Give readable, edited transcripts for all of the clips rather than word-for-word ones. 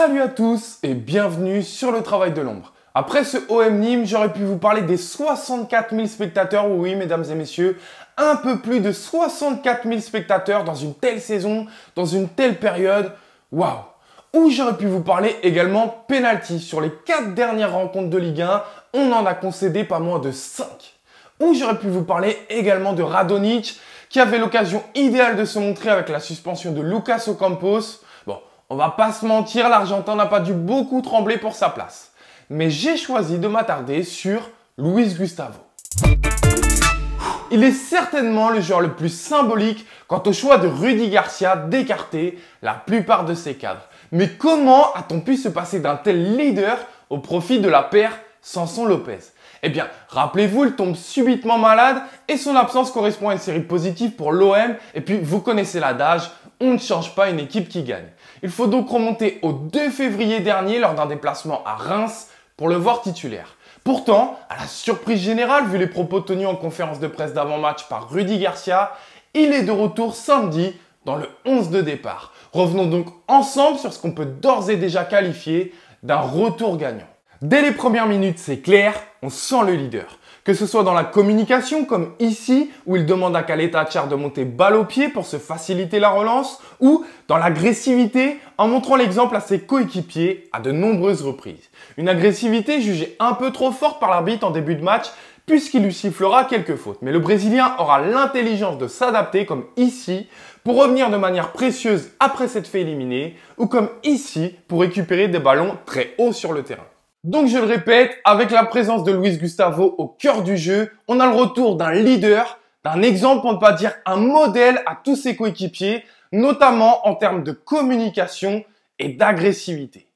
Salut à tous et bienvenue sur le travail de l'ombre. Après ce OM Nîmes, j'aurais pu vous parler des 64 000 spectateurs, oui mesdames et messieurs, un peu plus de 64 000 spectateurs dans une telle saison, dans une telle période, waouh. Ou j'aurais pu vous parler également penalty. Sur les 4 dernières rencontres de Ligue 1, on en a concédé pas moins de 5. Ou j'aurais pu vous parler également de Radonjic, qui avait l'occasion idéale de se montrer avec la suspension de Lucas Ocampos. Bon, on va pas se mentir, l'Argentin n'a pas dû beaucoup trembler pour sa place. Mais j'ai choisi de m'attarder sur Luis Gustavo. Il est certainement le joueur le plus symbolique quant au choix de Rudy Garcia d'écarter la plupart de ses cadres. Mais comment a-t-on pu se passer d'un tel leader au profit de la paire Sanson Lopez? Eh bien, rappelez-vous, il tombe subitement malade et son absence correspond à une série positive pour l'OM. Et puis, vous connaissez l'adage, on ne change pas une équipe qui gagne. Il faut donc remonter au 2 février dernier lors d'un déplacement à Reims pour le voir titulaire. Pourtant, à la surprise générale, vu les propos tenus en conférence de presse d'avant-match par Rudy Garcia, il est de retour samedi dans le 11 de départ. Revenons donc ensemble sur ce qu'on peut d'ores et déjà qualifier d'un retour gagnant. Dès les premières minutes, c'est clair, on sent le leader. Que ce soit dans la communication, comme ici, où il demande à Caleta Char de monter balle au pied pour se faciliter la relance, ou dans l'agressivité, en montrant l'exemple à ses coéquipiers à de nombreuses reprises. Une agressivité jugée un peu trop forte par l'arbitre en début de match, puisqu'il lui sifflera quelques fautes. Mais le Brésilien aura l'intelligence de s'adapter, comme ici, pour revenir de manière précieuse après s'être fait éliminer, ou comme ici, pour récupérer des ballons très hauts sur le terrain. Donc je le répète, avec la présence de Luis Gustavo au cœur du jeu, on a le retour d'un leader, d'un exemple pour ne pas dire un modèle à tous ses coéquipiers, notamment en termes de communication et d'agressivité.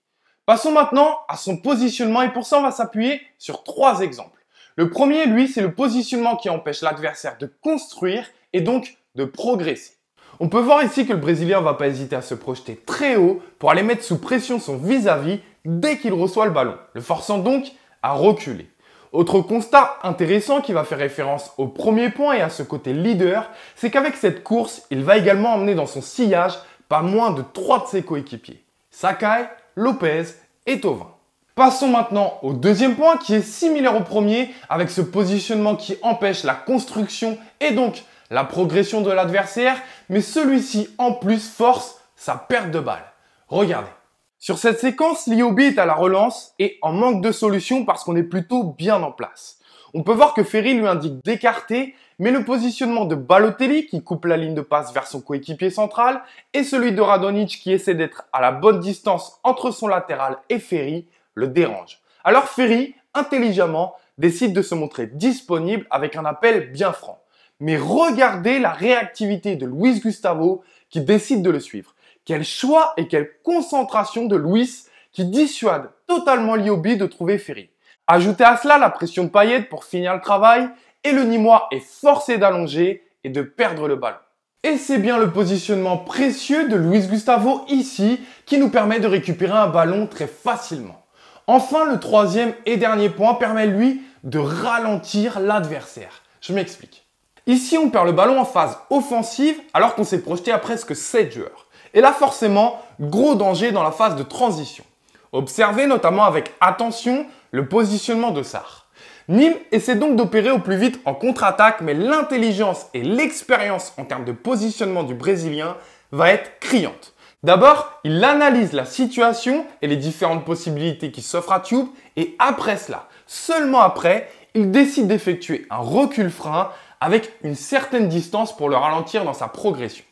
Passons maintenant à son positionnement et pour ça on va s'appuyer sur 3 exemples. Le premier, lui, c'est le positionnement qui empêche l'adversaire de construire et donc de progresser. On peut voir ici que le Brésilien ne va pas hésiter à se projeter très haut pour aller mettre sous pression son vis-à-vis dès qu'il reçoit le ballon, le forçant donc à reculer. Autre constat intéressant qui va faire référence au premier point et à ce côté leader, c'est qu'avec cette course, il va également emmener dans son sillage pas moins de 3 de ses coéquipiers, Sakai, Lopez et Thauvin. Passons maintenant au deuxième point qui est similaire au premier avec ce positionnement qui empêche la construction et donc la progression de l'adversaire, mais celui-ci en plus force sa perte de balle. Regardez. Sur cette séquence, l'IOB est à la relance et en manque de solution parce qu'on est plutôt bien en place. On peut voir que Ferry lui indique d'écarter, mais le positionnement de Balotelli qui coupe la ligne de passe vers son coéquipier central et celui de Radonjic qui essaie d'être à la bonne distance entre son latéral et Ferry le dérange. Alors Ferry, intelligemment, décide de se montrer disponible avec un appel bien franc. Mais regardez la réactivité de Luis Gustavo qui décide de le suivre. Quel choix et quelle concentration de Luis qui dissuade totalement l'IOB de trouver Ferry. Ajoutez à cela la pression de Payet pour finir le travail et le Nîmois est forcé d'allonger et de perdre le ballon. Et c'est bien le positionnement précieux de Luis Gustavo ici qui nous permet de récupérer un ballon très facilement. Enfin, le troisième et dernier point permet lui de ralentir l'adversaire. Je m'explique. Ici, on perd le ballon en phase offensive alors qu'on s'est projeté à presque 7 joueurs. Et là, forcément, gros danger dans la phase de transition. Observez notamment avec attention le positionnement de Sarr. Nîmes essaie donc d'opérer au plus vite en contre-attaque, mais l'intelligence et l'expérience en termes de positionnement du Brésilien va être criante. D'abord, il analyse la situation et les différentes possibilités qui s'offrent à Tube et après cela, seulement après, il décide d'effectuer un recul-frein avec une certaine distance pour le ralentir dans sa progression.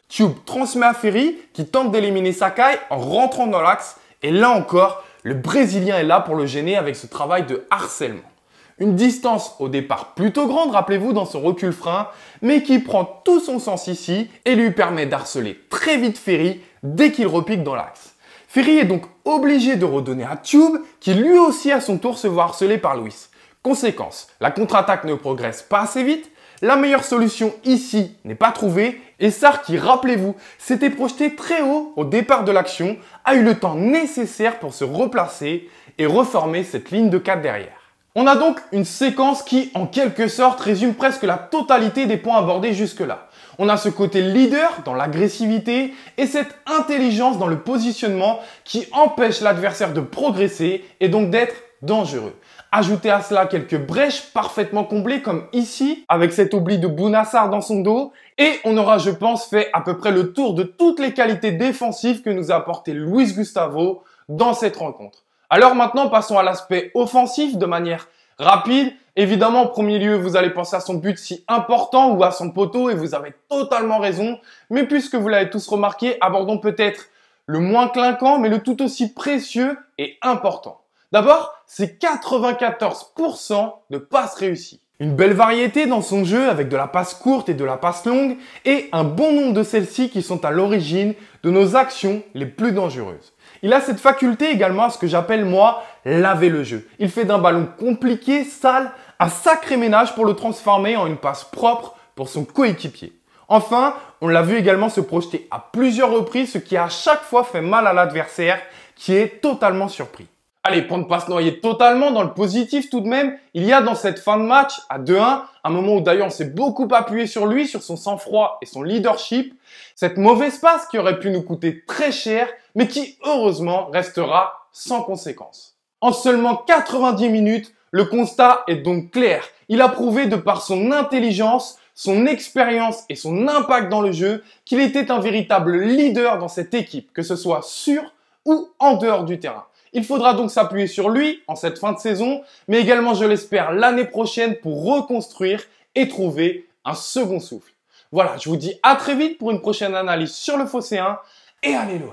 Tube transmet à Ferry qui tente d'éliminer Sakai en rentrant dans l'axe et là encore, le Brésilien est là pour le gêner avec ce travail de harcèlement. Une distance au départ plutôt grande, rappelez-vous, dans son recul-frein, mais qui prend tout son sens ici et lui permet d'harceler très vite Ferry dès qu'il repique dans l'axe. Ferry est donc obligé de redonner à Tube qui lui aussi à son tour se voit harcelé par Luis. Conséquence, la contre-attaque ne progresse pas assez vite, la meilleure solution ici n'est pas trouvée et Sarr qui, rappelez-vous, s'était projeté très haut au départ de l'action, a eu le temps nécessaire pour se replacer et reformer cette ligne de 4 derrière. On a donc une séquence qui, en quelque sorte, résume presque la totalité des points abordés jusque-là. On a ce côté leader dans l'agressivité et cette intelligence dans le positionnement qui empêche l'adversaire de progresser et donc d'être dangereux. Ajoutez à cela quelques brèches parfaitement comblées comme ici avec cet oubli de Bounassar dans son dos et on aura je pense fait à peu près le tour de toutes les qualités défensives que nous a apporté Luis Gustavo dans cette rencontre. Alors maintenant passons à l'aspect offensif de manière rapide. Évidemment en premier lieu vous allez penser à son but si important ou à son poteau et vous avez totalement raison. Mais puisque vous l'avez tous remarqué, abordons peut-être le moins clinquant mais le tout aussi précieux et important. D'abord, c'est 94% de passes réussies. Une belle variété dans son jeu avec de la passe courte et de la passe longue et un bon nombre de celles-ci qui sont à l'origine de nos actions les plus dangereuses. Il a cette faculté également à ce que j'appelle moi laver le jeu. Il fait d'un ballon compliqué, sale, un sacré ménage pour le transformer en une passe propre pour son coéquipier. Enfin, on l'a vu également se projeter à plusieurs reprises, ce qui a à chaque fois fait mal à l'adversaire qui est totalement surpris. Allez, pour ne pas se noyer totalement dans le positif tout de même, il y a dans cette fin de match à 2-1, un moment où d'ailleurs on s'est beaucoup appuyé sur lui, sur son sang-froid et son leadership, cette mauvaise passe qui aurait pu nous coûter très cher, mais qui heureusement restera sans conséquence. En seulement 90 minutes, le constat est donc clair. Il a prouvé de par son intelligence, son expérience et son impact dans le jeu qu'il était un véritable leader dans cette équipe, que ce soit sur ou en dehors du terrain. Il faudra donc s'appuyer sur lui en cette fin de saison, mais également, je l'espère, l'année prochaine pour reconstruire et trouver un second souffle. Voilà, je vous dis à très vite pour une prochaine analyse sur le Phocéen et allez l'OM.